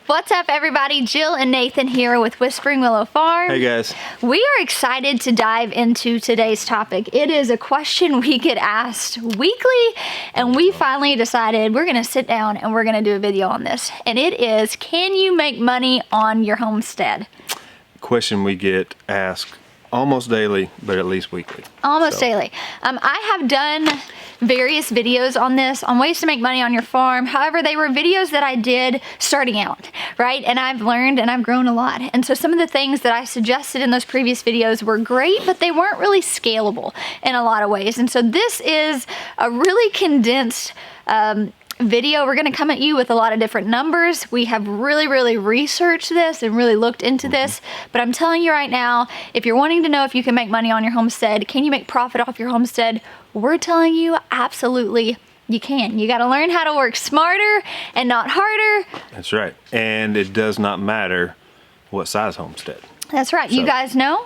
What's up, everybody? Jill and Nathan here with Whispering Willow Farm. Hey guys. We are excited to dive into today's topic. It is a question we get asked weekly, and we finally decided we're going to sit down and we're going to do a video on this. And it is, can you make money on your homestead? Question we get asked almost daily, but at least weekly. Almost daily. I have done various videos on this, on ways to make money on your farm. However, they were videos that I did starting out, right? And I've learned and I've grown a lot. And so some of the things that I suggested in those previous videos were great, but they weren't really scalable in a lot of ways. And so this is a really condensed video. We're going to come at you with a lot of different numbers. We have really researched this and really looked into this, but I'm telling you right now, if you're wanting to know if you can make money on your homestead, can you make profit off your homestead, we're telling you absolutely you can. You got to learn how to work smarter and not harder. That's right. And it does not matter what size homestead. That's right. You guys know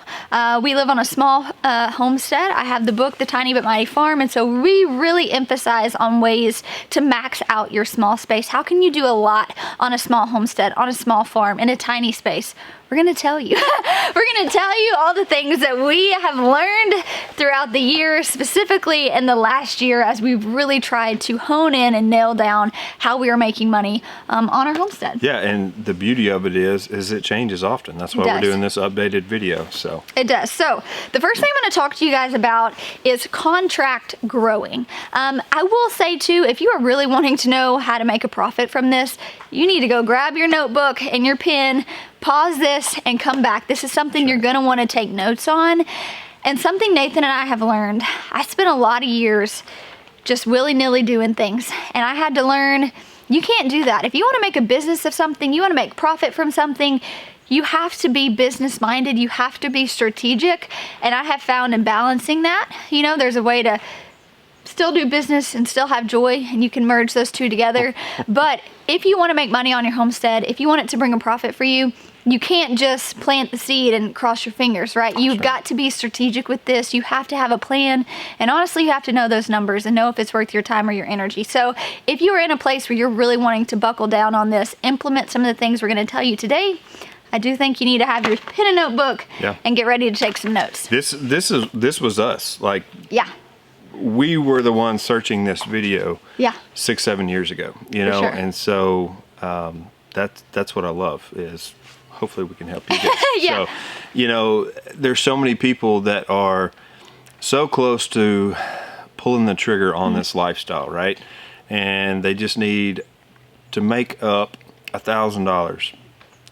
we live on a small homestead. I have the book, The Tiny But Mighty Farm, and so we really emphasize on ways to max out your small space. How can you do a lot on a small homestead, on a small farm, in a tiny space? We're going to tell you. We're going to tell you all the things that we have learned throughout the year, specifically in the last year, as we've really tried to hone in and nail down how we are making money on our homestead. Yeah, and the beauty of it is it changes often. That's why we're doing this updated video. So it does. So the first thing I'm going to talk to you guys about is contract growing. I will say too, if you are really wanting to know how to make a profit from this, you need to go grab your notebook and your pen, pause this and come back. This is something you're going to want to take notes on, and something Nathan and I have learned. I spent a lot of years just willy-nilly doing things, and I had to learn you can't do that. If you want to make a business of something, you want to make profit from something, you have to be business minded, you have to be strategic, and I have found in balancing that, you know, there's a way to still do business and still have joy, and you can merge those two together. But if you want to make money on your homestead, if you want it to bring a profit for you, you can't just plant the seed and cross your fingers, right? You've got to be strategic with this. You have to have a plan, and honestly, you have to know those numbers and know if it's worth your time or your energy. So if you're in a place where you're really wanting to buckle down on this, implement some of the things we're going to tell you today, I do think you need to have your pen and notebook and get ready to take some notes. This was us. Like, we were the ones searching this video 6-7 years ago, you know, and so that's what I love is hopefully we can help you guys. So, you know, there's so many people that are so close to pulling the trigger on this lifestyle, right? And they just need to make up $1,000,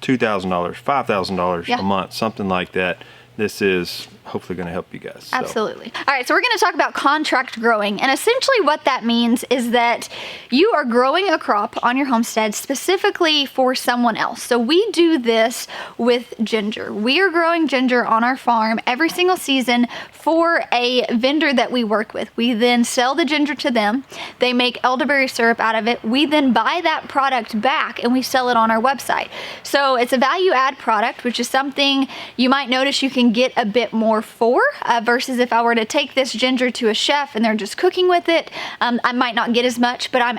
$2,000, $5,000 a month, something like that. This is hopefully going to help you guys. Absolutely. All right, so we're going to talk about contract growing, and essentially what that means is that you are growing a crop on your homestead specifically for someone else. So we do this with ginger. We are growing ginger on our farm every single season for a vendor that we work with. We then sell the ginger to them. They make elderberry syrup out of it. We then buy that product back and we sell it on our website. So it's a value add product, which is something you might notice you can get a bit more for versus if I were to take this ginger to a chef and they're just cooking with it, I might not get as much, but I'm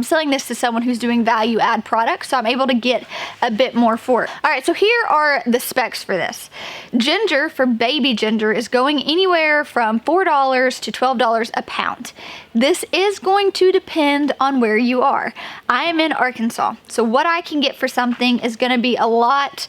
selling this to someone who's doing value add products, so I'm able to get a bit more for it. All right, so here are the specs for this. Ginger for baby ginger is going anywhere from $4 to $12 a pound. This is going to depend on where you are. I am in Arkansas, so what I can get for something is going to be a lot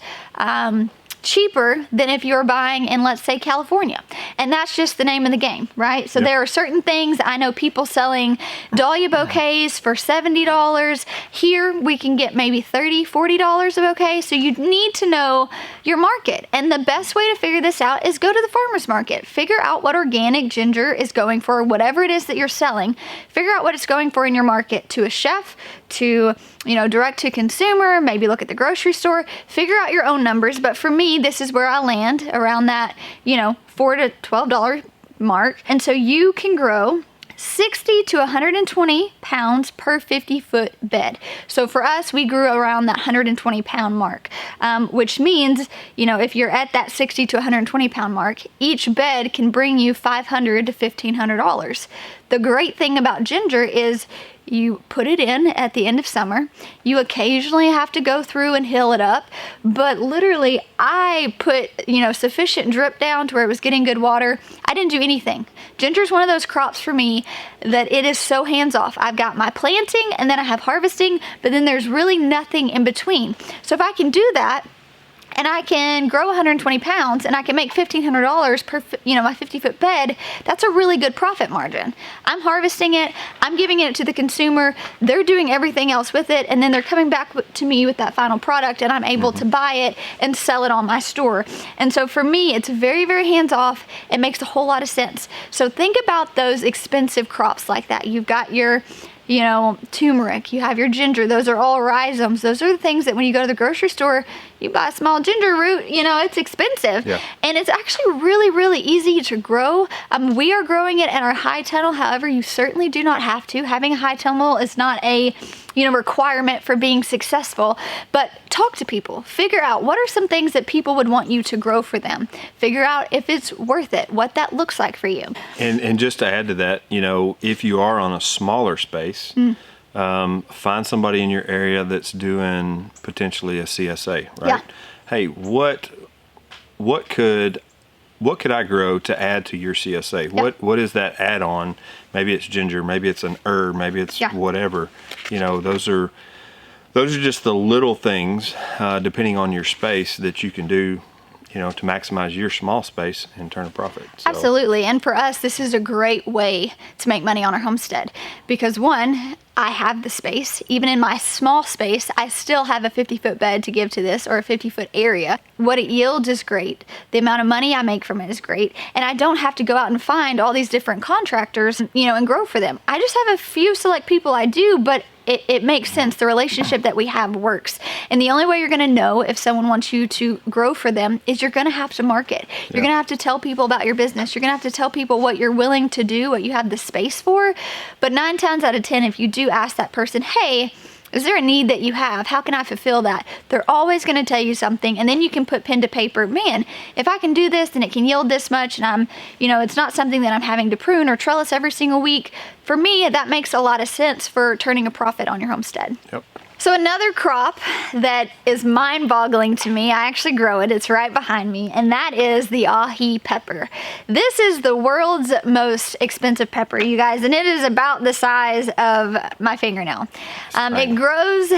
cheaper than if you're buying in, let's say, California. And that's just the name of the game, right? So there are certain things. I know people selling dahlia bouquets for $70. Here we can get maybe $30, $40 a bouquet. So you need to know your market. And the best way to figure this out is go to the farmer's market. Figure out what organic ginger is going for, whatever it is that you're selling. Figure out what it's going for in your market, to a chef, to, you know, direct to consumer, maybe look at the grocery store, figure out your own numbers. But for me, this is where I land around that, you know, $4 to $12 mark. And so you can grow 60 to 120 pounds per 50-foot bed. So for us, we grew around that 120 pound mark, which means, you know, if you're at that 60 to 120 pound mark, each bed can bring you $500 to $1,500. The great thing about ginger is You put it in at the end of summer. You occasionally have to go through and hill it up, but literally I put, sufficient drip down to where it was getting good water. I didn't do anything. Ginger's one of those crops for me that it is so hands-off. I've got my planting and then I have harvesting, but then there's really nothing in between. So if I can do that, and I can grow 120 pounds and I can make $1,500 per, my 50-foot bed, that's a really good profit margin. I'm harvesting it, I'm giving it to the consumer, they're doing everything else with it, and then they're coming back to me with that final product, and I'm able to buy it and sell it on my store. And so for me, it's very, very hands-off. It makes a whole lot of sense. So think about those expensive crops like that. You've got your turmeric, you have your ginger, those are all rhizomes. Those are the things that when you go to the grocery store, you buy a small ginger root, it's expensive. Yeah. And it's actually really, really easy to grow. We are growing it in our high tunnel. However, you certainly do not have to. Having a high tunnel is not a requirement for being successful, but talk to people. Figure out what are some things that people would want you to grow for them. Figure out if it's worth it, what that looks like for you. And just to add to that, if you are on a smaller space, find somebody in your area that's doing potentially a CSA, right? Yeah. Hey, what could I grow to add to your CSA? Yeah. What is that add-on? Maybe it's ginger, maybe it's an herb, maybe it's whatever. Those are just the little things, depending on your space, that you can do, to maximize your small space and turn a profit. So. Absolutely. And for us, this is a great way to make money on our homestead because one, I have the space. Even in my small space, I still have a 50-foot bed to give to this, or a 50-foot area. What it yields is great. The amount of money I make from it is great. And I don't have to go out and find all these different contractors, and grow for them. I just have a few select people I do, but it makes sense. The relationship that we have works. And the only way you're going to know if someone wants you to grow for them is you're going to have to market. You're going to have to tell people about your business. You're going to have to tell people what you're willing to do, what you have the space for. But 9 times out of 10, if you do ask that person, hey, is there a need that you have? How can I fulfill that? They're always going to tell you something, and then you can put pen to paper. Man, if I can do this, then it can yield this much, and I'm, it's not something that I'm having to prune or trellis every single week. For me, that makes a lot of sense for turning a profit on your homestead. Yep. So another crop that is mind-boggling to me, I actually grow it, it's right behind me, and that is the ahi pepper. This is the world's most expensive pepper, you guys, and it is about the size of my fingernail. It grows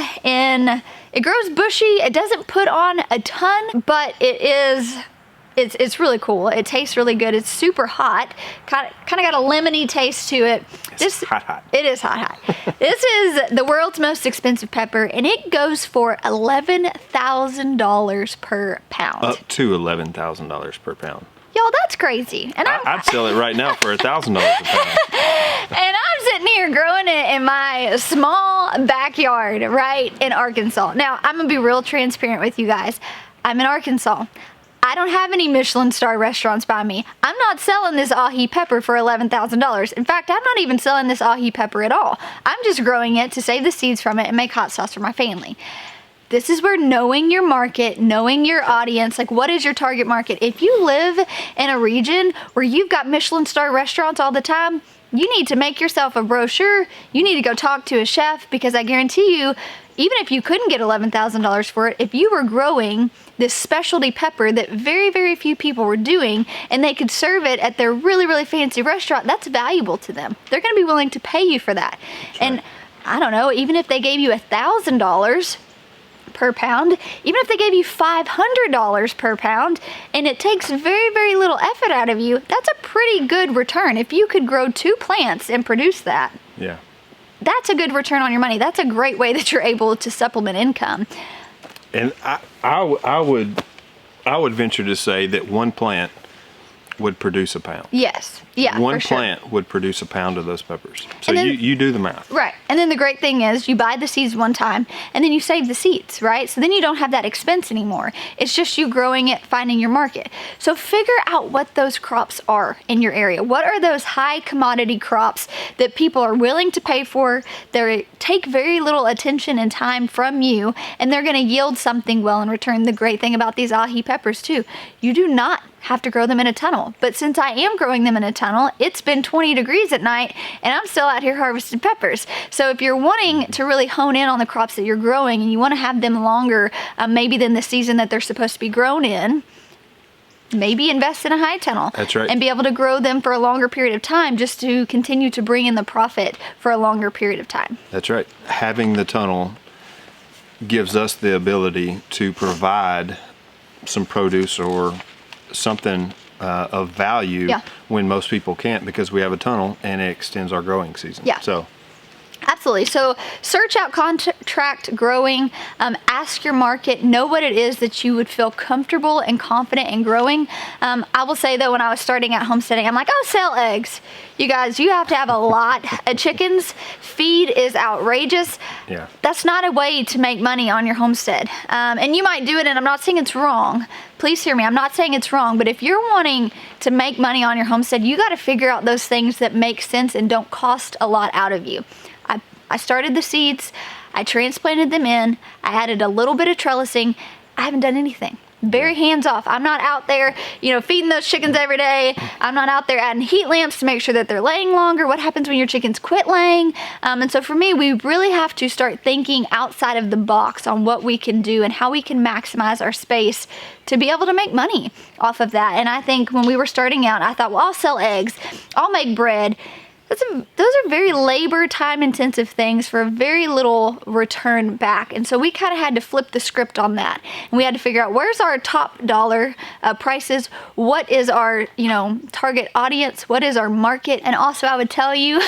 bushy, it doesn't put on a ton, but it's really cool. It tastes really good. It's super hot. Kind of got a lemony taste to it. It's hot. It is hot. This is the world's most expensive pepper, and it goes for $11,000 per pound. Up to $11,000 per pound. Y'all, that's crazy. And I'd sell it right now for $1,000 a pound. And I'm sitting here growing it in my small backyard, right in Arkansas. Now, I'm gonna be real transparent with you guys. I'm in Arkansas. I don't have any Michelin star restaurants by me. I'm not selling this ahi pepper for $11,000. In fact, I'm not even selling this ahi pepper at all. I'm just growing it to save the seeds from it and make hot sauce for my family. This is where knowing your market, knowing your audience, like what is your target market? If you live in a region where you've got Michelin star restaurants all the time, you need to make yourself a brochure. You need to go talk to a chef, because I guarantee you, even if you couldn't get $11,000 for it, if you were growing this specialty pepper that very, very few people were doing, and they could serve it at their really, really fancy restaurant, that's valuable to them. They're gonna be willing to pay you for that. That's and right. I don't know, even if they gave you $1,000 per pound, even if they gave you $500 per pound, and it takes very, very little effort out of you, that's a pretty good return. If you could grow 2 plants and produce that. Yeah. That's a good return on your money. That's a great way that you're able to supplement income. And I would venture to say that 1 plant would produce a pound. Yes. Yeah, One for sure. plant would produce a pound of those peppers. So then, you do the math. Right. And then the great thing is you buy the seeds one time and then you save the seeds, right? So then you don't have that expense anymore. It's just you growing it, finding your market. So figure out what those crops are in your area. What are those high commodity crops that people are willing to pay for? They take very little attention and time from you, and they're going to yield something well in return. The great thing about these ahi peppers too, you do not have to grow them in a tunnel. But since I am growing them in a tunnel, it's been 20 degrees at night and I'm still out here harvesting peppers. So if you're wanting to really hone in on the crops that you're growing and you want to have them longer, maybe than the season that they're supposed to be grown in, maybe invest in a high tunnel. That's right. And be able to grow them for a longer period of time, just to continue to bring in the profit for a longer period of time. That's right. Having the tunnel gives us the ability to provide some produce or something of value when most people can't, because we have a tunnel and it extends our growing season. Yeah. So absolutely. So search out contract growing, ask your market, know what it is that you would feel comfortable and confident in growing. I will say though, when I was starting out homesteading, I'm like, oh, sell eggs. You guys, you have to have a lot of chickens. Feed is outrageous. Yeah. That's not a way to make money on your homestead. And you might do it, and I'm not saying it's wrong. Please hear me. I'm not saying it's wrong, but if you're wanting to make money on your homestead, you got to figure out those things that make sense and don't cost a lot out of you. I started the seeds, I transplanted them in, I added a little bit of trellising. I haven't done anything. Very hands off. I'm not out there, feeding those chickens every day. I'm not out there adding heat lamps to make sure that they're laying longer. What happens when your chickens quit laying? And so for me, we really have to start thinking outside of the box on what we can do and how we can maximize our space to be able to make money off of that. And I think when we were starting out, I thought, well, I'll sell eggs, I'll make bread. Those are very labor, time intensive things for a very little return back. And so we kind of had to flip the script on that. And we had to figure out, where's our top dollar prices? What is our, target audience? What is our market? And also I would tell you,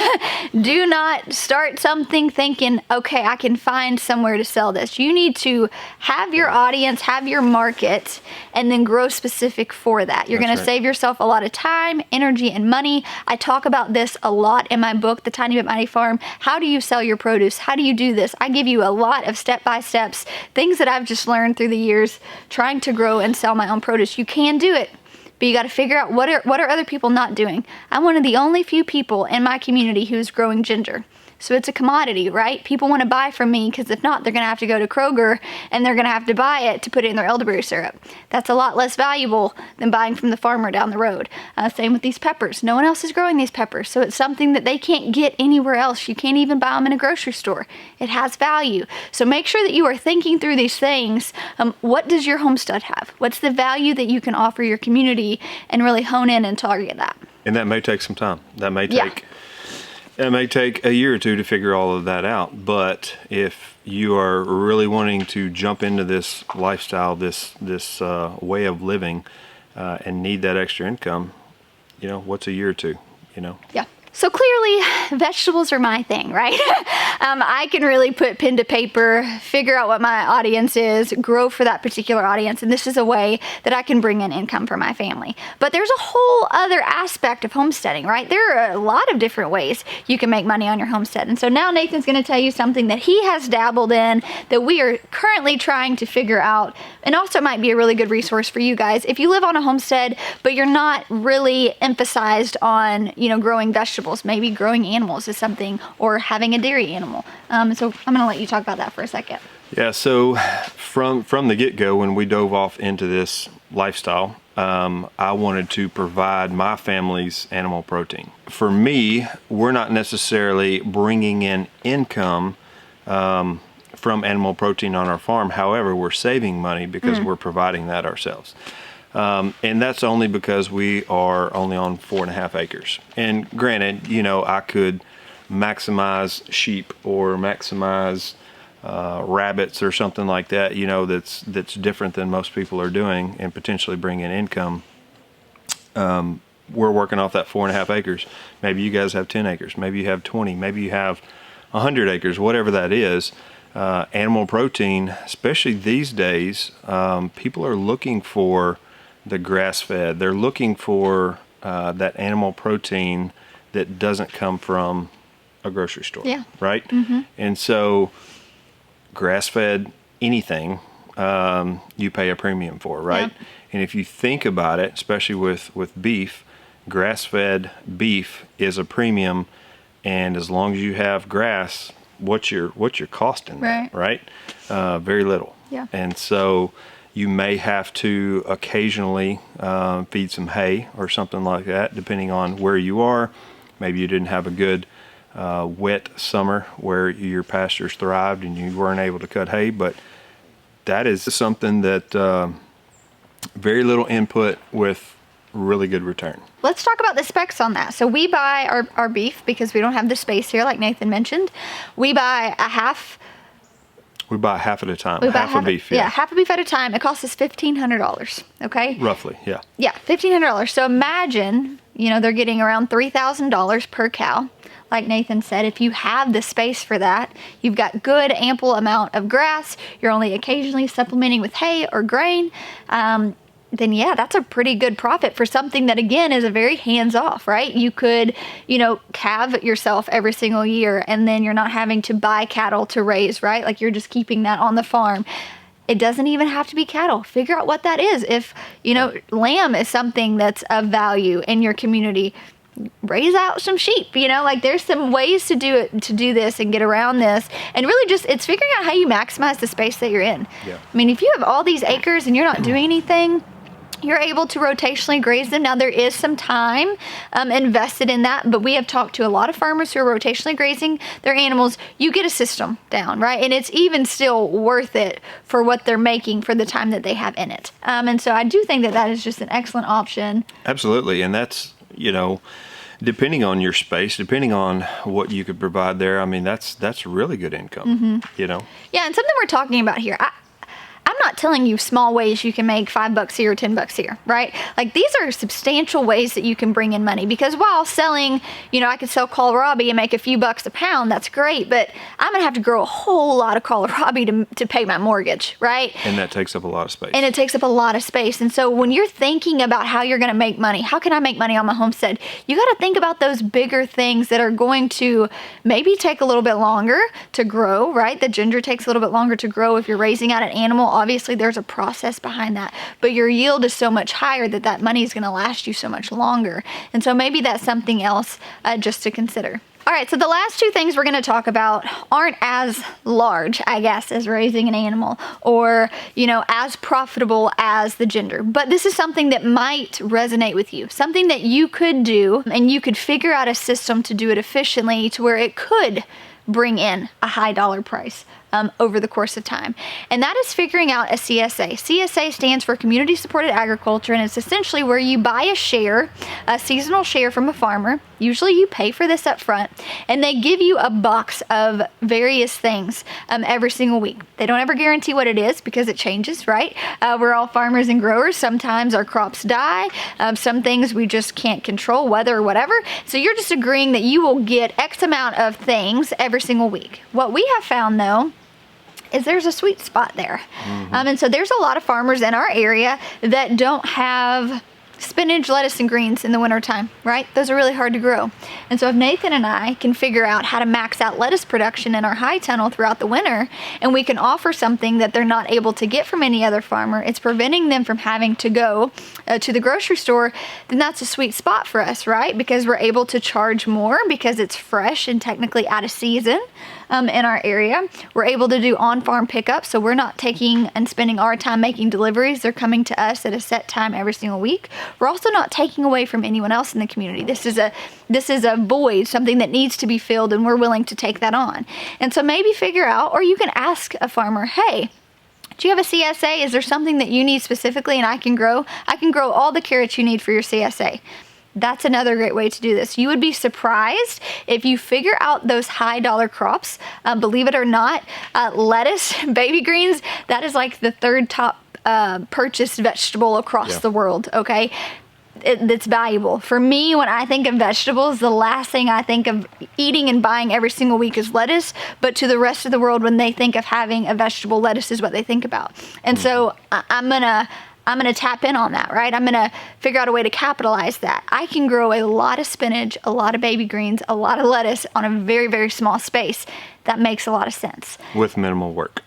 do not start something thinking, okay, I can find somewhere to sell this. You need to have your audience, have your market, and then grow specific for that. You're going to save yourself a lot of time, energy, and money. I talk about this a lot in my book, The Tiny But Mighty Farm. How do you sell your produce? How do you do this? I give you a lot of step-by-steps, things that I've just learned through the years trying to grow and sell my own produce. You can do it, but you got to figure out what are other people not doing. I'm one of the only few people in my community who's growing ginger. So it's a commodity, right? People want to buy from me because if not, they're going to have to go to Kroger and they're going to have to buy it to put it in their elderberry syrup. That's a lot less valuable than buying from the farmer down the road. Same with these peppers. No one else is growing these peppers, so it's something that they can't get anywhere else. You can't even buy them in a grocery store. It has value. So make sure that you are thinking through these things. What does your homestead have? What's the value that you can offer your community, and really hone in and target that? And that may take some time. That may take... It may take a year or two to figure all of that out, but if you are really wanting to jump into this lifestyle, this way of living, and need that extra income, what's a year or two, Yeah. So clearly, vegetables are my thing, right? I can really put pen to paper, figure out what my audience is, grow for that particular audience, and this is a way that I can bring in income for my family. But there's a whole other aspect of homesteading, right? There are a lot of different ways you can make money on your homestead. And so now Nathan's going to tell you something that he has dabbled in that we are currently trying to figure out, and also might be a really good resource for you guys. If you live on a homestead, but you're not really emphasized on, growing vegetables, maybe growing animals is something, or having a dairy animal. So I'm going to let you talk about that for a second. Yeah, so from the get-go, when we dove off into this lifestyle, I wanted to provide my family's animal protein. For me, we're not necessarily bringing in income from animal protein on our farm. However, we're saving money because we're providing that ourselves. And that's only because we are only on 4.5 acres. And granted, I could maximize sheep or maximize rabbits or something like that, that's different than most people are doing, and potentially bring in income. We're working off that 4.5 acres. Maybe you guys have 10 acres. Maybe you have 20. Maybe you have 100 acres, whatever that is. Animal protein, especially these days, people are looking for the grass-fed. They're looking for that animal protein that doesn't come from a grocery store, right? Mm-hmm. And so grass-fed anything, you pay a premium for, right? Yeah. And if you think about it, especially with beef, grass-fed beef is a premium, and as long as you have grass, what's your cost in that, right? Very little. Yeah. And so You may have to occasionally feed some hay or something like that, depending on where you are. Maybe you didn't have a good wet summer where your pastures thrived and you weren't able to cut hay, but that is something that very little input with really good return. Let's talk about the specs on that. So we buy our beef because we don't have the space here, like Nathan mentioned. We buy half at a time. Half a beef. Yeah, half a beef at a time. It costs us $1,500. Okay. Roughly, yeah. Yeah, $1,500. So imagine, they're getting around $3,000 per cow. Like Nathan said, if you have the space for that, you've got good, ample amount of grass. You're only occasionally supplementing with hay or grain. Then yeah, that's a pretty good profit for something that, again, is a very hands-off, right? You could, calve yourself every single year, and then you're not having to buy cattle to raise, right? Like, you're just keeping that on the farm. It doesn't even have to be cattle. Figure out what that is. If, lamb is something that's of value in your community, raise out some sheep. There's some ways to do this and get around this, and really just, it's figuring out how you maximize the space that you're in. Yeah. I mean, if you have all these acres and you're not doing anything, you're able to rotationally graze them. Now, there is some time invested in that, but we have talked to a lot of farmers who are rotationally grazing their animals. You get a system down, right? And it's even still worth it for what they're making for the time that they have in it. And so I do think that is just an excellent option. Absolutely. And that's, depending on your space, depending on what you could provide there, I mean, that's really good income, Yeah, and something we're talking about here, I'm not telling you small ways you can make $5 here or $10 here, right? Like, these are substantial ways that you can bring in money, because while selling, I could sell kohlrabi and make a few bucks a pound, that's great, but I'm gonna have to grow a whole lot of kohlrabi to pay my mortgage, right? And that takes up a lot of space. And it takes up a lot of space. And so when you're thinking about how you're gonna make money, how can I make money on my homestead? You gotta think about those bigger things that are going to maybe take a little bit longer to grow, right? The ginger takes a little bit longer to grow if you're raising out an animal. Obviously, there's a process behind that, but your yield is so much higher that money is going to last you so much longer. And so maybe that's something else just to consider. All right, so the last two things we're going to talk about aren't as large, I guess, as raising an animal, or, as profitable as the ginger. But this is something that might resonate with you, something that you could do, and you could figure out a system to do it efficiently to where it could bring in a high dollar price over the course of time. And that is figuring out a CSA. CSA stands for Community Supported Agriculture, and it's essentially where you buy a share, a seasonal share from a farmer. Usually you pay for this up front, and they give you a box of various things every single week. They don't ever guarantee what it is because it changes, right? We're all farmers and growers. Sometimes our crops die. Some things we just can't control, weather or whatever. So you're just agreeing that you will get X amount of things every single week. What we have found, though, is there's a sweet spot there. And so there's a lot of farmers in our area that don't have spinach, lettuce, and greens in the wintertime, right? Those are really hard to grow. And so if Nathan and I can figure out how to max out lettuce production in our high tunnel throughout the winter, and we can offer something that they're not able to get from any other farmer, it's preventing them from having to go to the grocery store, then that's a sweet spot for us, right? Because we're able to charge more because it's fresh and technically out of season. In our area, we're able to do on-farm pickup, so we're not taking and spending our time making deliveries. They're coming to us at a set time every single week. We're also not taking away from anyone else in the community. This is a void, something that needs to be filled, and we're willing to take that on. And so maybe figure out, or you can ask a farmer, hey, do you have a CSA? Is there something that you need specifically and I can grow? I can grow all the carrots you need for your CSA. That's another great way to do this. You would be surprised if you figure out those high dollar crops. Believe it or not, lettuce, baby greens, that is like the third top purchased vegetable across the world, okay? It's valuable. For me, when I think of vegetables, the last thing I think of eating and buying every single week is lettuce, but to the rest of the world, when they think of having a vegetable, lettuce is what they think about. And so I'm gonna tap in on that, right? I'm gonna figure out a way to capitalize that. I can grow a lot of spinach, a lot of baby greens, a lot of lettuce on a very, very small space. That makes a lot of sense. With minimal work.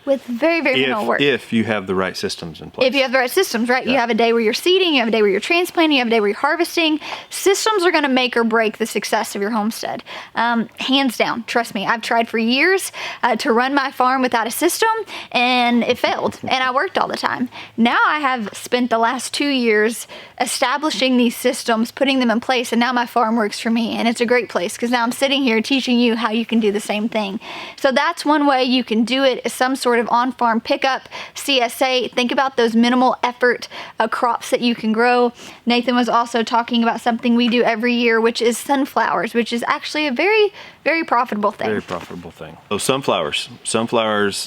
With very, very minimal work. If you have the right systems in place. If you have the right systems, right? Yeah. You have a day where you're seeding, you have a day where you're transplanting, you have a day where you're harvesting. Systems are going to make or break the success of your homestead. Hands down. Trust me. I've tried for years to run my farm without a system, and it failed. And I worked all the time. Now I have spent the last 2 years establishing these systems, putting them in place, and now my farm works for me. And it's a great place because now I'm sitting here teaching you how you can do the same thing. So that's one way you can do it, is some sort of on-farm pickup, CSA. Think about those minimal effort crops that you can grow. Nathan was also talking about something we do every year, which is sunflowers, which is actually a very, very profitable thing. Very profitable thing. So sunflowers,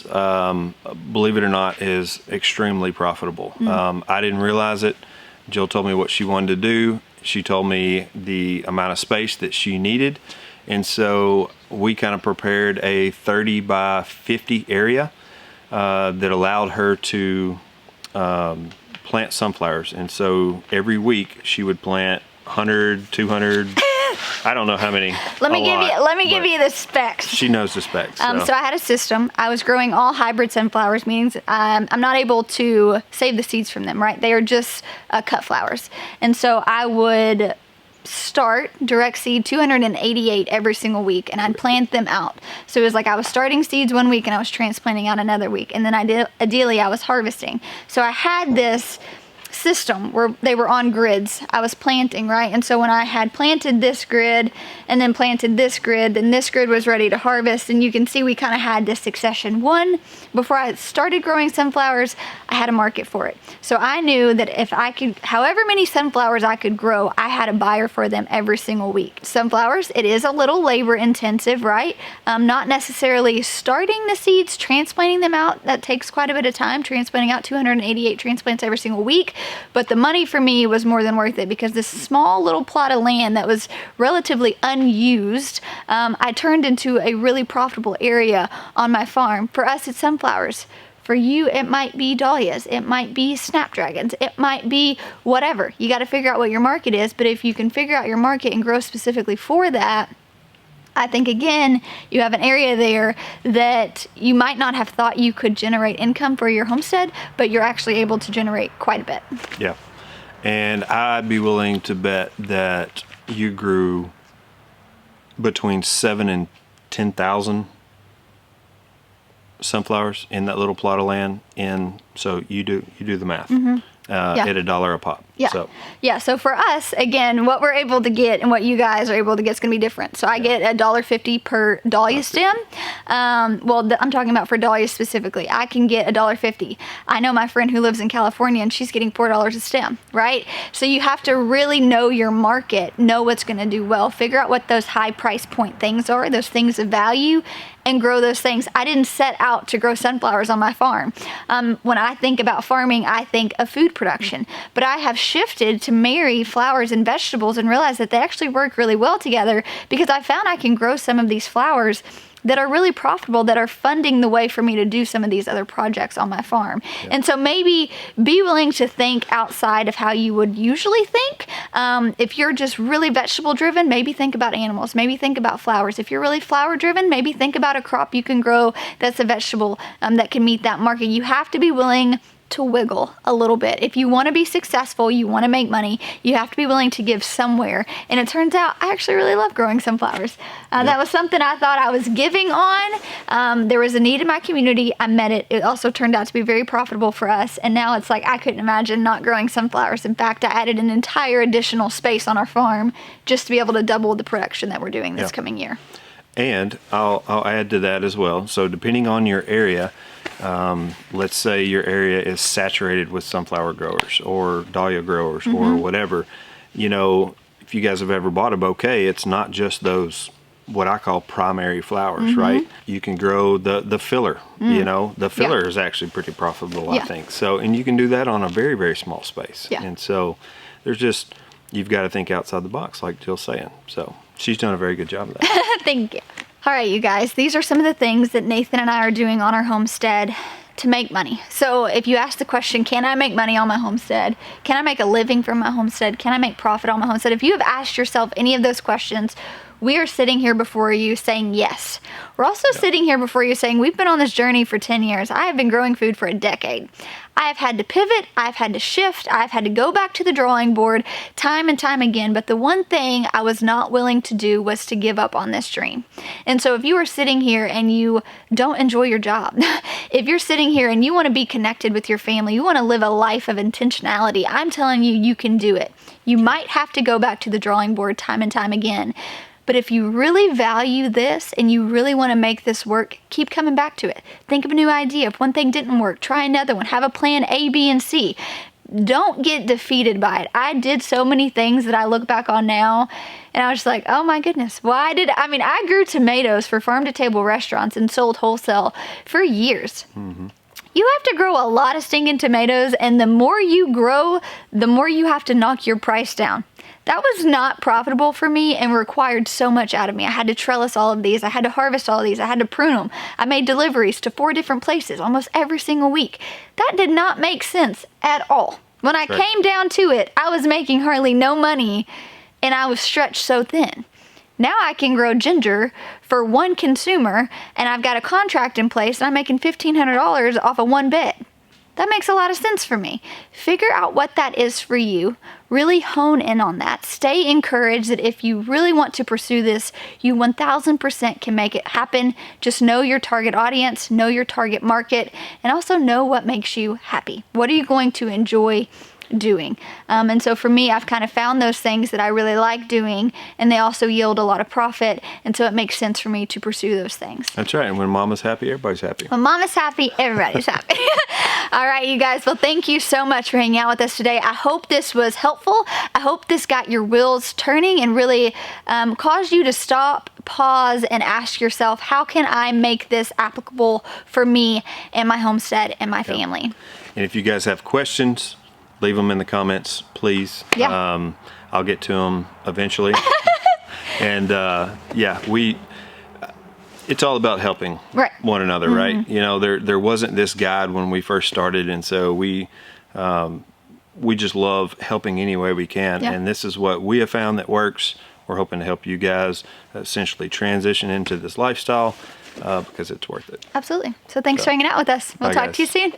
believe it or not, is extremely profitable. I didn't realize it. Jill told me what she wanted to do. She told me the amount of space that she needed. And so we kind of prepared a 30 by 50 area that allowed her to plant sunflowers. And so every week she would plant 100, 200, I don't know how many. Let me give you the specs. She knows the specs. So I had a system. I was growing all hybrid sunflowers, means I'm not able to save the seeds from them, right? They are just cut flowers. And so I would start direct seed 288 every single week, and I'd plant them out. So it was like I was starting seeds one week and I was transplanting out another week, and then ideally I was harvesting. So I had this system where they were on grids. I was planting, right? And so when I had planted this grid and then planted this grid, then this grid was ready to harvest. And you can see we kind of had this succession. One, before I started growing sunflowers, I had a market for it. So I knew that if I could, however many sunflowers I could grow, I had a buyer for them every single week. Sunflowers, it is a little labor intensive, right? Not necessarily starting the seeds, transplanting them out. That takes quite a bit of time, transplanting out 288 transplants every single week. But the money for me was more than worth it, because this small little plot of land that was relatively unused, I turned into a really profitable area on my farm. For us, it's sunflowers. For you, it might be dahlias, it might be snapdragons, it might be whatever. You got to figure out what your market is, but if you can figure out your market and grow specifically for that, I think, again, you have an area there that you might not have thought you could generate income for your homestead, but you're actually able to generate quite a bit. Yeah. And I'd be willing to bet that you grew between 7,000 and 10,000 sunflowers in that little plot of land. And so you do the math. At $1 a pop. Yeah. So for us, again, what we're able to get and what you guys are able to get is going to be different. So I get $1.50 per dahlia stem. Well, I'm talking about for dahlias specifically. I can get $1.50. I know my friend who lives in California, and she's getting $4 a stem, right? So you have to really know your market, know what's going to do well, figure out what those high price point things are, those things of value, and grow those things. I didn't set out to grow sunflowers on my farm. When I think about farming, I think of food production, but I have shifted to marry flowers and vegetables and realize that they actually work really well together, because I found I can grow some of these flowers that are really profitable, that are funding the way for me to do some of these other projects on my farm. And so maybe be willing to think outside of how you would usually think. If you're just really vegetable driven, maybe think about animals, maybe think about flowers. If you're really flower driven, maybe think about a crop you can grow that's a vegetable that can meet that market. You have to be willing to wiggle a little bit. If you want to be successful, you want to make money, you have to be willing to give somewhere. And it turns out I actually really love growing sunflowers. That was something I thought I was giving on. There was a need in my community. I met it. It also turned out to be very profitable for us. And now it's like I couldn't imagine not growing sunflowers. In fact, I added an entire additional space on our farm just to be able to double the production that we're doing this coming year. And I'll add to that as well. So depending on your area, let's say your area is saturated with sunflower growers or dahlia growers or whatever. You know, if you guys have ever bought a bouquet, it's not just those what I call primary flowers, right? You can grow the filler. You know, the filler is actually pretty profitable, I think. So, and you can do that on a very, very small space. And so there's just, you've got to think outside the box, like Jill's saying. So she's done a very good job of that. Thank you. All right, you guys, these are some of the things that Nathan and I are doing on our homestead to make money. So if you ask the question, can I make money on my homestead? Can I make a living from my homestead? Can I make profit on my homestead? If you have asked yourself any of those questions, we are sitting here before you saying yes. We're also sitting here before you saying, we've been on this journey for 10 years. I have been growing food for a decade. I have had to pivot, I've had to shift, I've had to go back to the drawing board time and time again, but the one thing I was not willing to do was to give up on this dream. And so if you are sitting here and you don't enjoy your job, if you're sitting here and you want to be connected with your family, you want to live a life of intentionality, I'm telling you, you can do it. You might have to go back to the drawing board time and time again. But if you really value this and you really want to make this work, keep coming back to it. Think of a new idea. If one thing didn't work, try another one. Have a plan A, B, and C. Don't get defeated by it. I did so many things that I look back on now and I was just like, oh my goodness, I grew tomatoes for farm-to-table restaurants and sold wholesale for years. Mm-hmm. You have to grow a lot of stinking tomatoes, and the more you grow, the more you have to knock your price down. That was not profitable for me and required so much out of me. I had to trellis all of these. I had to harvest all of these. I had to prune them. I made deliveries to 4 different places almost every single week. That did not make sense at all. When I came down to it, I was making hardly no money and I was stretched so thin. Now I can grow ginger for one consumer and I've got a contract in place and I'm making $1,500 off of one bed. That makes a lot of sense for me. Figure out what that is for you. Really hone in on that. Stay encouraged that if you really want to pursue this, you 1000% can make it happen. Just know your target audience, know your target market, and also know what makes you happy. What are you going to enjoy doing? And so for me, I've kind of found those things that I really like doing, and they also yield a lot of profit, and so it makes sense for me to pursue those things. That's right. And when mama's happy, everybody's happy. When mama's happy, everybody's happy. All right, you guys. Well, thank you so much for hanging out with us today. I hope this was helpful. I hope this got your wheels turning and really caused you to stop, pause, and ask yourself, how can I make this applicable for me and my homestead and my family? And if you guys have questions, leave them in the comments, please. Yeah. I'll get to them eventually. And it's all about helping one another, right? You know, there wasn't this guide when we first started, and so we just love helping any way we can. Yeah. And this is what we have found that works. We're hoping to help you guys essentially transition into this lifestyle because it's worth it. Absolutely. So thanks for hanging out with us. We'll talk to you soon.